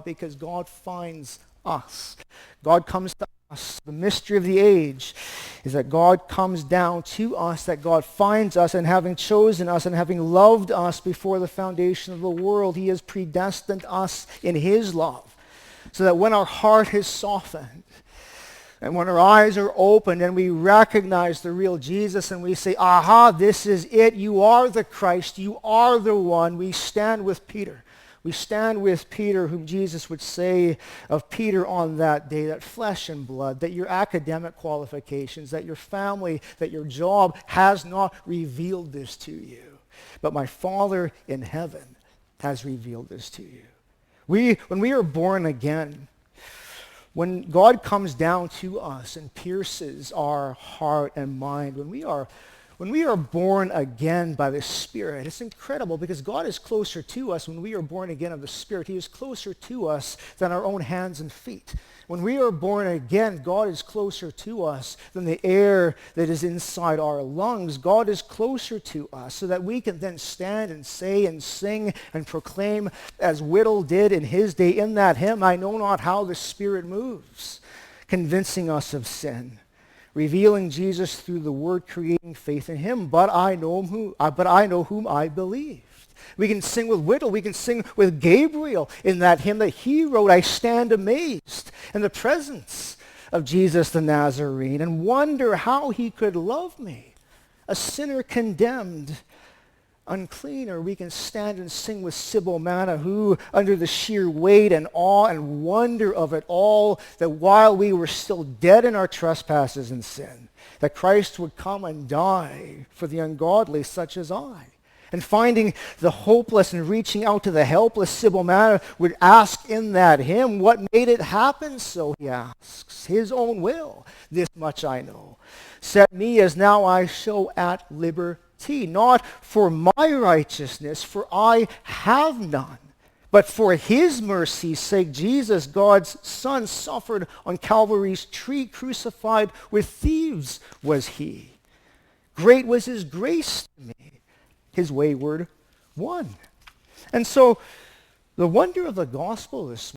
because God finds us. God comes to us. The mystery of the age is that God comes down to us, that God finds us, and having chosen us and having loved us before the foundation of the world, he has predestined us in his love, so that when our heart is softened, and when our eyes are opened and we recognize the real Jesus and we say, aha, this is it, you are the Christ, you are the one, we stand with Peter. We stand with Peter, whom Jesus would say of Peter on that day, that flesh and blood, that your academic qualifications, that your family, that your job has not revealed this to you. But my Father in heaven has revealed this to you. When we are born again, when God comes down to us and pierces our heart and mind, when we are born again by the Spirit, it's incredible because God is closer to us when we are born again of the Spirit. He is closer to us than our own hands and feet. When we are born again, God is closer to us than the air that is inside our lungs. God is closer to us so that we can then stand and say and sing and proclaim as Whittle did in his day in that hymn, I know not how the Spirit moves, convincing us of sin, revealing Jesus through the word, creating faith in him. But I know whom I believed. We can sing with Whittle. We can sing with Gabriel in that hymn that he wrote, I stand amazed in the presence of Jesus the Nazarene and wonder how he could love me, a sinner condemned, unclean. Or we can stand and sing with Sybil Manna, who under the sheer weight and awe and wonder of it all, that while we were still dead in our trespasses and sin, that Christ would come and die for the ungodly such as I. And finding the hopeless and reaching out to the helpless, Sybil Manna would ask in that hymn, what made it happen so, he asks. His own will, this much I know. Set me as now I show at liberty, not for my righteousness, for I have none, but for his mercy's sake, Jesus, God's Son, suffered on Calvary's tree, crucified with thieves was he. Great was his grace to me, his wayward one. And so the wonder of the gospel this